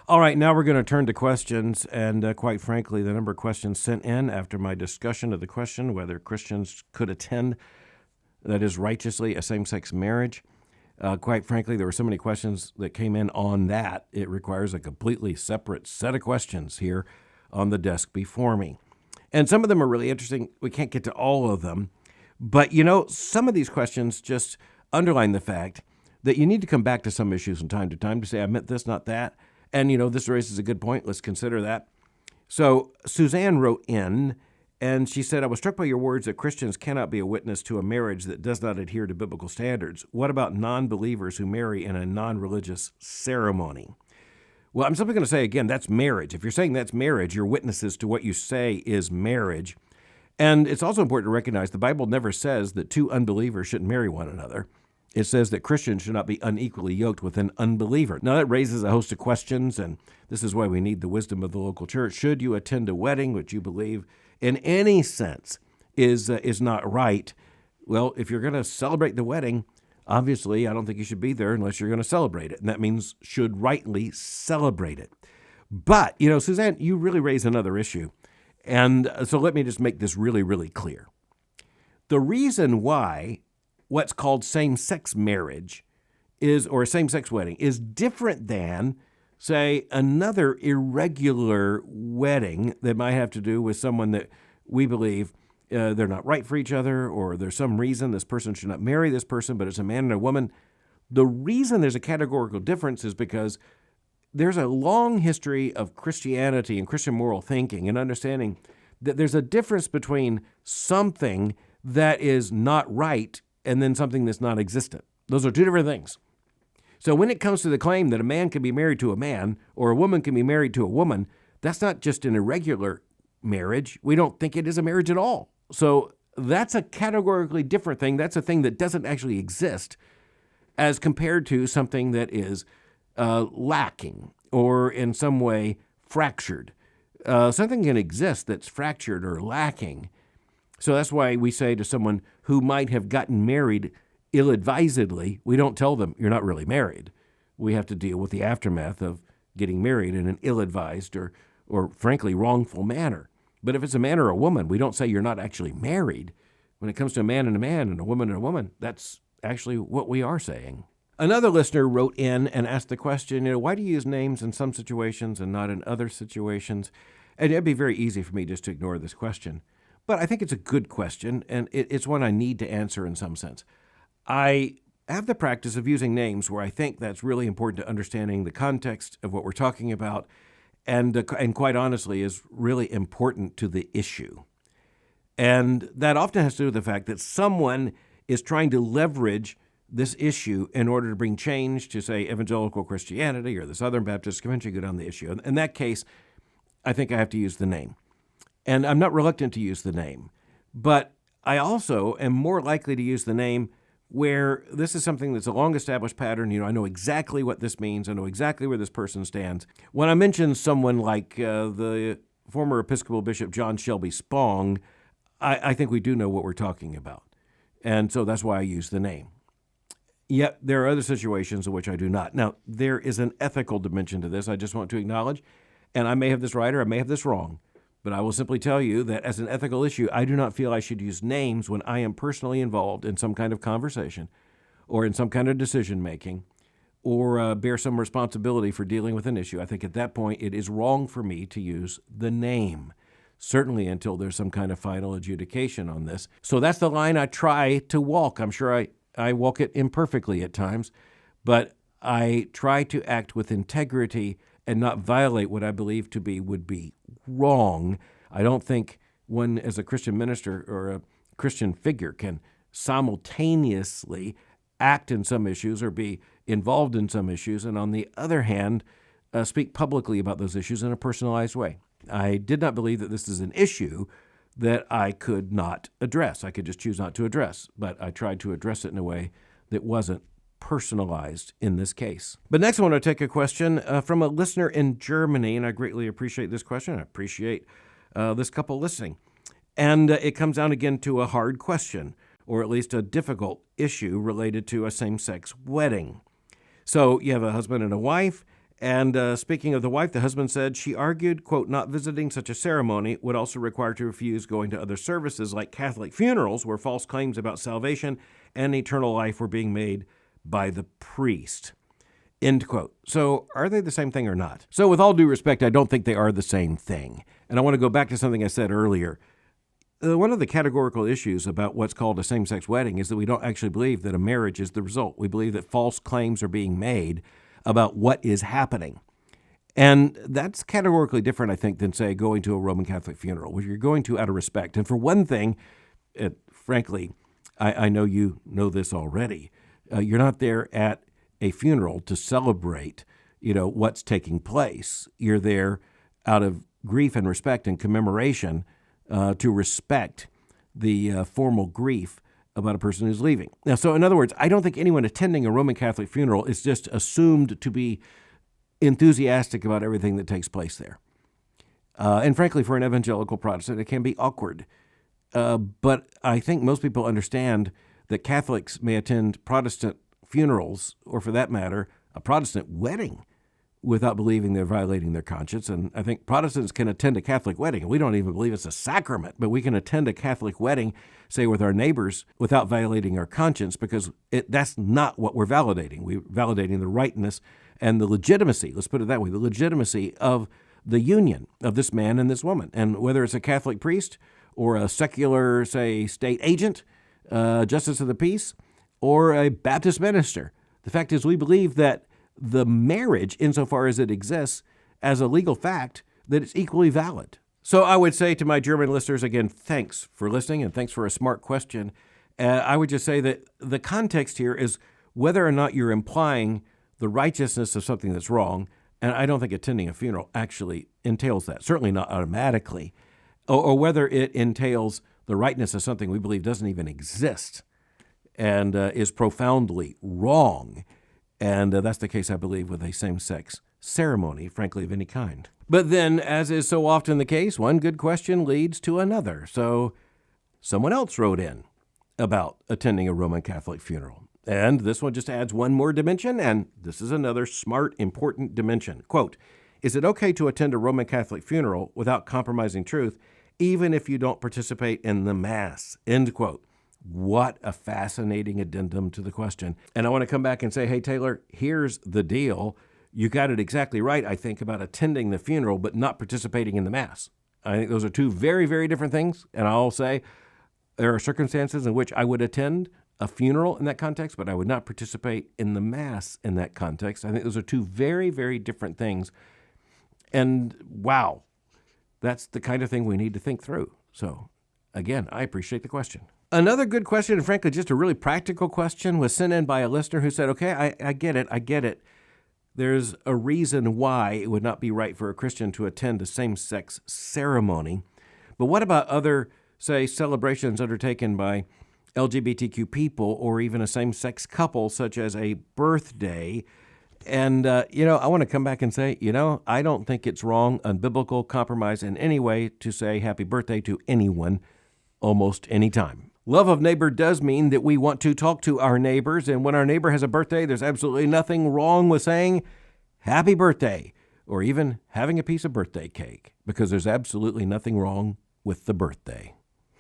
All right, now we're going to turn to questions, and quite frankly, the number of questions sent in after my discussion of the question whether Christians could attend, that is righteously, a same-sex marriage. Quite frankly, there were so many questions that came in on that, it requires a completely separate set of questions here on the desk before me. And some of them are really interesting. We can't get to all of them. But, some of these questions just underline the fact that you need to come back to some issues from time to time to say, I meant this, not that. And, this raises a good point. Let's consider that. So Suzanne wrote in, and she said, I was struck by your words that Christians cannot be a witness to a marriage that does not adhere to biblical standards. What about non-believers who marry in a non-religious ceremony? Well, I'm simply going to say again, that's marriage. If you're saying that's marriage, you're witnesses to what you say is marriage. And it's also important to recognize the Bible never says that two unbelievers shouldn't marry one another. It says that Christians should not be unequally yoked with an unbeliever. Now, that raises a host of questions, and this is why we need the wisdom of the local church. Should you attend a wedding, which you believe in any sense is not right? Well, if you're going to celebrate the wedding, obviously, I don't think you should be there unless you're going to celebrate it. And that means should rightly celebrate it. But, Suzanne, you really raise another issue. And so let me just make this really, really clear. The reason why what's called same-sex marriage or a same-sex wedding is different than, say, another irregular wedding that might have to do with someone that we believe they're not right for each other, or there's some reason this person should not marry this person, but it's a man and a woman. The reason there's a categorical difference is because there's a long history of Christianity and Christian moral thinking and understanding that there's a difference between something that is not right and then something that's non-existent. Those are two different things. So when it comes to the claim that a man can be married to a man or a woman can be married to a woman, that's not just an irregular marriage. We don't think it is a marriage at all. So that's a categorically different thing. That's a thing that doesn't actually exist as compared to something that is lacking or in some way fractured. Something can exist that's fractured or lacking. So that's why we say to someone who might have gotten married ill-advisedly, we don't tell them you're not really married. We have to deal with the aftermath of getting married in an ill-advised or frankly wrongful manner. But if it's a man or a woman, we don't say you're not actually married. When it comes to a man and a woman, that's actually what we are saying. Another listener wrote in and asked the question, why do you use names in some situations and not in other situations? And it'd be very easy for me just to ignore this question. But I think it's a good question, and it's one I need to answer in some sense. I have the practice of using names where I think that's really important to understanding the context of what we're talking about, and quite honestly is really important to the issue. And that often has to do with the fact that someone is trying to leverage this issue in order to bring change to, say, evangelical Christianity or the Southern Baptist Convention, go down the issue. In that case, I think I have to use the name. And I'm not reluctant to use the name, but I also am more likely to use the name where this is something that's a long-established pattern. I know exactly what this means. I know exactly where this person stands. When I mention someone like the former Episcopal Bishop John Shelby Spong, I think we do know what we're talking about. And so that's why I use the name. Yet there are other situations in which I do not. Now, there is an ethical dimension to this I just want to acknowledge, and I may have this right or I may have this wrong. But I will simply tell you that as an ethical issue, I do not feel I should use names when I am personally involved in some kind of conversation or in some kind of decision-making or bear some responsibility for dealing with an issue. I think at that point it is wrong for me to use the name, certainly until there's some kind of final adjudication on this. So that's the line I try to walk. I'm sure I walk it imperfectly at times, but I try to act with integrity and not violate what I believe would be wrong. I don't think one, as a Christian minister or a Christian figure, can simultaneously act in some issues or be involved in some issues, and on the other hand, speak publicly about those issues in a personalized way. I did not believe that this is an issue that I could not address. I could just choose not to address, but I tried to address it in a way that wasn't personalized in this case. But next I want to take a question from a listener in Germany, and I greatly appreciate this question. I appreciate this couple listening. And it comes down again to a hard question, or at least a difficult issue related to a same-sex wedding. So you have a husband and a wife, And speaking of the wife, the husband said she argued, quote, not visiting such a ceremony would also require to refuse going to other services like Catholic funerals where false claims about salvation and eternal life were being made by the priest, end quote. So are they the same thing or not? So with all due respect, I don't think they are the same thing. And I want to go back to something I said earlier. One of the categorical issues about what's called a same-sex wedding is that we don't actually believe that a marriage is the result. We believe that false claims are being made about what is happening. And that's categorically different, I think, than, say, going to a Roman Catholic funeral, which you're going to out of respect. And for one thing, frankly, I know you know this already, you're not there at a funeral to celebrate, what's taking place. You're there out of grief and respect and commemoration to respect the formal grief about a person who's leaving. Now, so in other words, I don't think anyone attending a Roman Catholic funeral is just assumed to be enthusiastic about everything that takes place there. And frankly, for an evangelical Protestant, it can be awkward. But I think most people understand that Catholics may attend Protestant funerals, or for that matter, a Protestant wedding, without believing they're violating their conscience. And I think Protestants can attend a Catholic wedding. We don't even believe it's a sacrament, but we can attend a Catholic wedding, say with our neighbors, without violating our conscience, because that's not what we're validating. We're validating the rightness and the legitimacy, let's put it that way, the legitimacy of the union of this man and this woman. And whether it's a Catholic priest or a secular, say, state agent, justice of the peace, or a Baptist minister, the fact is we believe that the marriage, insofar as it exists as a legal fact, that it's equally valid. So I would say to my German listeners, again, thanks for listening and thanks for a smart question. I would just say that the context here is whether or not you're implying the righteousness of something that's wrong, and I don't think attending a funeral actually entails that, certainly not automatically, or whether it entails the rightness of something we believe doesn't even exist and is profoundly wrong. And that's the case, I believe, with a same-sex ceremony, frankly, of any kind. But then, as is so often the case, one good question leads to another. So someone else wrote in about attending a Roman Catholic funeral. And this one just adds one more dimension, and this is another smart, important dimension. Quote, is it okay to attend a Roman Catholic funeral without compromising truth, even if you don't participate in the Mass? End quote. What a fascinating addendum to the question. And I want to come back and say, hey, Taylor, here's the deal. You got it exactly right, I think, about attending the funeral but not participating in the Mass. I think those are two very, very different things. And I'll say there are circumstances in which I would attend a funeral in that context, but I would not participate in the Mass in that context. I think those are two very, very different things. And wow, that's the kind of thing we need to think through. So again, I appreciate the question. Another good question, and frankly, just a really practical question, was sent in by a listener who said, okay, I get it. There's a reason why it would not be right for a Christian to attend a same-sex ceremony. But what about other, say, celebrations undertaken by LGBTQ people or even a same-sex couple, such as a birthday? And, I want to come back and say, I don't think it's wrong, unbiblical, compromise in any way to say happy birthday to anyone almost any time. Love of neighbor does mean that we want to talk to our neighbors, and when our neighbor has a birthday, there's absolutely nothing wrong with saying happy birthday or even having a piece of birthday cake, because there's absolutely nothing wrong with the birthday.